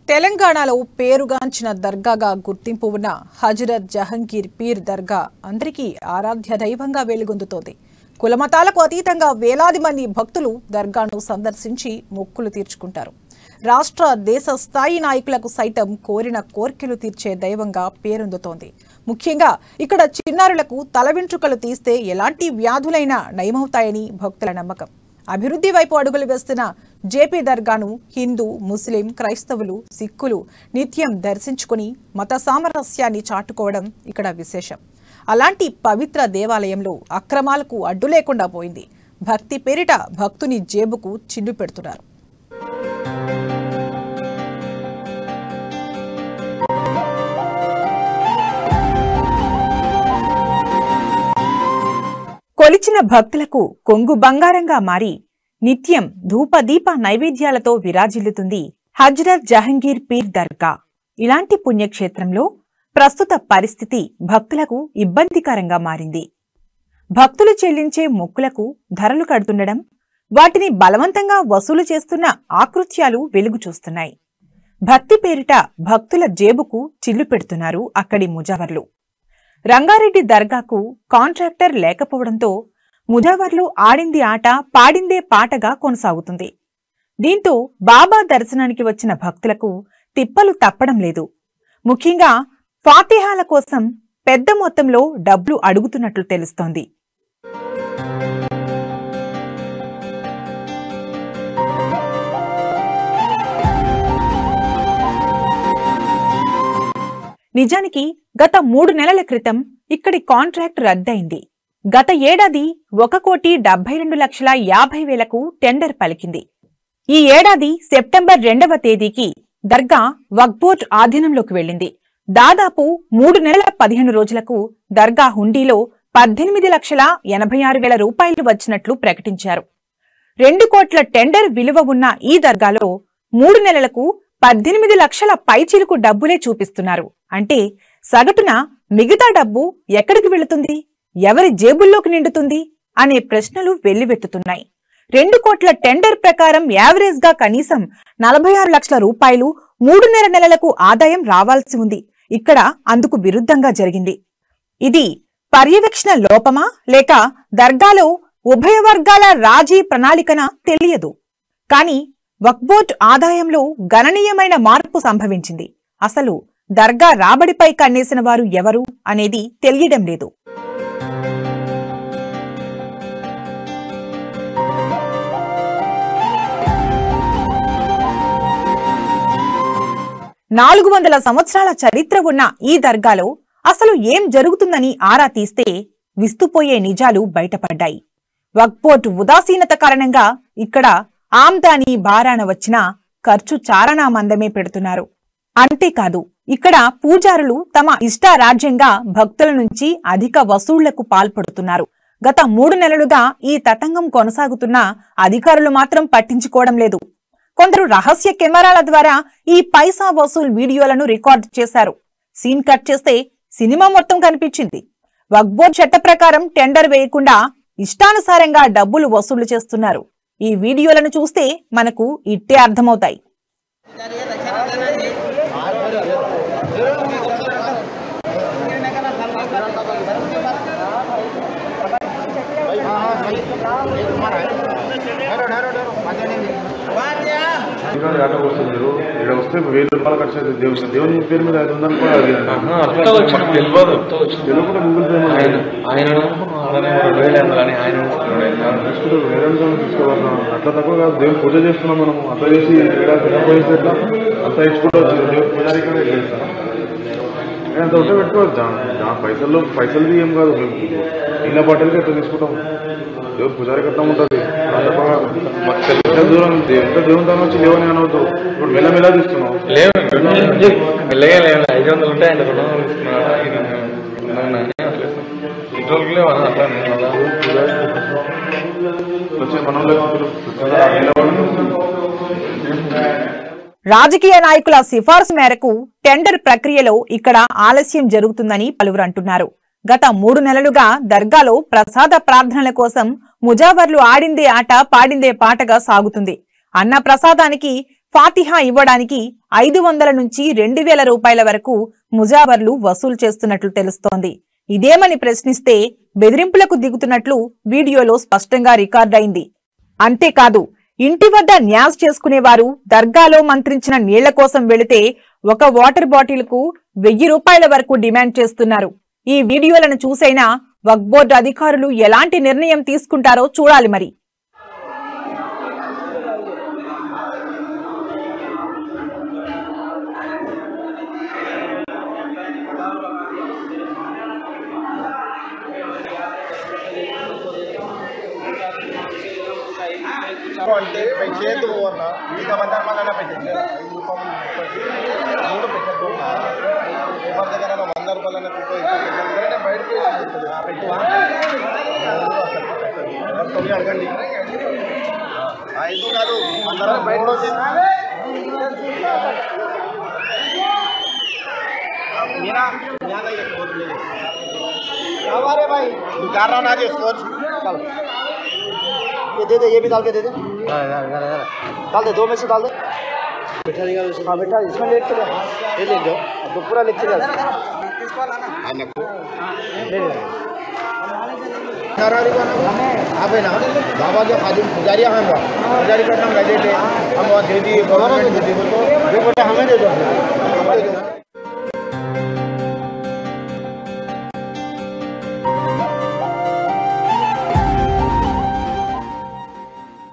తెలంగాణలో పేరుగాంచిన దర్గాగా గుర్తింపు ఉన్న హజరత్ జహంగీర్ పీర్ దర్గా అందరికీ ఆరాధ్య దైవంగా వెలుగొందుతోంది. కులమతాలకు అతీతంగా వేలాది మంది భక్తులు దర్గాను సందర్శించి మొక్కులు తీర్చుకుంటారు. రాష్ట్ర దేశ స్థాయి నాయకులకు సైతం కోరిన కోర్కెలు తీర్చే దైవంగా పేరొందుతోంది. ముఖ్యంగా ఇక్కడ చిన్నారులకు తల వెంట్రుకలు తీస్తే ఎలాంటి వ్యాధులైనా నయమవుతాయని భక్తుల నమ్మకం. అభివృద్ధి వైపు అడుగులు వేస్తున్న జేపీ దర్గాను హిందూ, ముస్లిం, క్రైస్తవులు, సిక్కులు నిత్యం దర్శించుకుని మత సామరస్యాన్ని చాటుకోవడం ఇక్కడ విశేషం. అలాంటి పవిత్ర దేవాలయంలో అక్రమాలకు అడ్డు లేకుండా పోయింది. భక్తి పేరిట భక్తుని జేబుకు చిల్లు పెడుతున్నారు. కొలిచిన భక్తులకు కొంగు బంగారంగా మారి నిత్యం ధూపదీప నైవేద్యాలతో విరాజిల్లుతుంది హజ్రత్ జహంగీర్ పీర్ దర్గా. ఇలాంటి పుణ్యక్షేత్రంలో ప్రస్తుత పరిస్థితి భక్తులకు ఇబ్బందికరంగా మారింది. భక్తులు చెల్లించే మొక్కులకు ధరలు కడుతుండడం, వాటిని బలవంతంగా వసూలు చేస్తున్న ఆకృత్యాలు వెలుగు చూస్తున్నాయి. భక్తి పేరిట భక్తుల జేబుకు చిల్లు పెడుతున్నారు అక్కడి ముజావర్లు. రంగారెడ్డి దర్గాకు కాంట్రాక్టర్ లేకపోవడంతో ముజావర్లు ఆడింది ఆట, పాడిందే పాటగా కొనసాగుతుంది. దీంతో బాబా దర్శనానికి వచ్చిన భక్తులకు తిప్పలు తప్పడం లేదు. ముఖ్యంగా ఫాతిహాల కోసం పెద్ద మొత్తంలో డబ్బులు అడుగుతున్నట్లు తెలుస్తోంది. నిజానికి గత 3 నెలల క్రితం ఇక్కడి కాంట్రాక్ట్ రద్దయింది. గత ఏడాది 1,72,50,000కు టెండర్ పలికింది. ఈ ఏడాది సెప్టెంబర్ 2వ తేదీకి దర్గా వక్ఫ్ బోర్డు ఆధీనంలోకి వెళ్లింది. దాదాపు 3 నెలల 15 రోజులకు దర్గా హుండీలో 18,86,000 రూపాయలు వచ్చినట్లు ప్రకటించారు. 2 కోట్ల టెండర్ విలువ ఉన్న ఈ దర్గాలో 3 నెలలకు 18 లక్షల పైచిలుకు డబ్బులే చూపిస్తున్నారు. అంటే సగటున మిగతా డబ్బు ఎక్కడికి వెళుతుంది, ఎవరి జేబుల్లోకి నిండుతుంది అనే ప్రశ్నలు వెల్లువెత్తుతున్నాయి. 2 కోట్ల టెండర్ ప్రకారం యావరేజ్ గా కనీసం 46 లక్షల రూపాయలు 3 నెలలకు ఆదాయం రావాల్సి ఉంది. ఇక్కడ అందుకు విరుద్ధంగా జరిగింది. ఇది పర్యవేక్షణ లోపమా లేక దర్గాలో ఉభయ వర్గాల రాజీ ప్రణాళికనా తెలియదు. కానీ వక్ఫ్ బోర్డు ఆదాయంలో గణనీయమైన మార్పు సంభవించింది. అసలు దర్గా రాబడిపై కన్నేసిన వారు ఎవరు అనేది తెలియడం లేదు. నాలుగు 400 సంవత్సరాల చరిత్ర ఉన్న ఈ దర్గాలో అసలు ఏం జరుగుతుందని ఆరా తీస్తే విస్తుపోయే నిజాలు బయటపడ్డాయి. వక్ఫ్ బోర్డు ఉదాసీనత కారణంగా ఇక్కడ ఆమ్దానీ బారాన వచ్చిన ఖర్చు చారణా మందమే పెడుతున్నారు. అంతేకాదు ఇక్కడ పూజారులు తమ ఇష్టారాజ్యంగా భక్తుల నుంచి అధిక వసూళ్లకు పాల్పడుతున్నారు. గత 3 నెలలుగా ఈ తతంగం కొనసాగుతున్నా అధికారులు మాత్రం పట్టించుకోవడం లేదు. కొందరు రహస్య కెమెరాల ద్వారా ఈ పైసా వసూల్ వీడియోలను రికార్డు చేశారు. సీన్ కట్ చేస్తే సినిమా మొత్తం కనిపించింది. వక్ఫ్ బోర్డు చట్ట ప్రకారం టెండర్ వేయకుండా ఇష్టానుసారంగా డబ్బులు వసూలు చేస్తున్నారు. ఈ వీడియోలను చూస్తే మనకు ఇట్టే అర్థమవుతాయి. ఇక్కడ వస్తే 1000 రూపాయలు ఖర్చు అవుతుంది. దేవుని పేరు మీద 500 కూడా తెలుగు గూగుల్ పే తీసుకోవాలి. అట్లా తక్కువ కాదు. దేవుని పూజ చేస్తున్నాం మనం. అట్లా చేసి పోయేసి ఎట్లా అంతా ఇచ్చుకుంటూ దేవుని పూజారి కూడా అంత ఉంటే పెట్టుకోవచ్చు. పైసలు ఏం కాదు. ఇళ్ళ బట్టలకి ఎట్లా తీసుకుంటాం. దేవుని పూజారి కట్టం ఉంటుంది. దూరం ఎంత దేవుని దాని వచ్చి లేవని అనవద్దు. ఇప్పుడు మెల్లమెల్లా తీసుకున్నాం. రాజకీయ నాయకుల సిఫార్సు మేరకు టెండర్ ప్రక్రియలో ఇక్కడ ఆలస్యం జరుగుతుందని పలువురు అంటున్నారు. గత 3 నెలలుగా దర్గాలో ప్రసాద ప్రార్థనల కోసం ముజావర్లు ఆడిందే ఆట, పాడిందే పాటగా సాగుతుంది. అన్న ప్రసాదానికి ఫాతిహా ఇవ్వడానికి 500 నుంచి 2000 రూపాయల వరకు ముజావర్లు వసూలు చేస్తున్నట్లు తెలుస్తోంది. ఇదేమని ప్రశ్నిస్తే బెదిరింపులకు దిగుతున్నట్లు వీడియోలో స్పష్టంగా రికార్డైంది. అంతేకాదు, ఇంటి వద్ద న్యాజ్ చేసుకునేవారు దర్గాలో మంత్రించిన నీళ్ల కోసం వెళితే ఒక వాటర్ బాటిల్ కు 1000 రూపాయల వరకు డిమాండ్ చేస్తున్నారు. ఈ వీడియోలను చూసైనా వక్ఫ్ బోర్డు అధికారులు ఎలాంటి నిర్ణయం తీసుకుంటారో చూడాలి మరి. అంటే చేతి పోవన్నా ఇంకా వందరపాలైనా పెట్టింది 5 రూపాయలు 3 పెట్టద్దు ఎవరి దగ్గర 100 రూపాయలైనా పెట్టే బయటకు పెట్టువా అడగండి 5 కాదు 100 బయట मेरा ज़्यादा ये सोच ले क्या बारे भाई दुकान रहा ना ये सोच चल ये दे दे ये भी डाल के दे दे डाल दे 2 में से डाल दे बेटा निकाल हाँ बेटा इसमें लिख के ये ले जाओ अब तो पूरा लिख के जाओ ले ले नारारी का आप है ना बाबा के खादिम पुजारी हम पुजारी का नाम ले ले हम वहाँ दे दिए गवर्नमेंट दे दिए तो जो बेटा हमें दे दो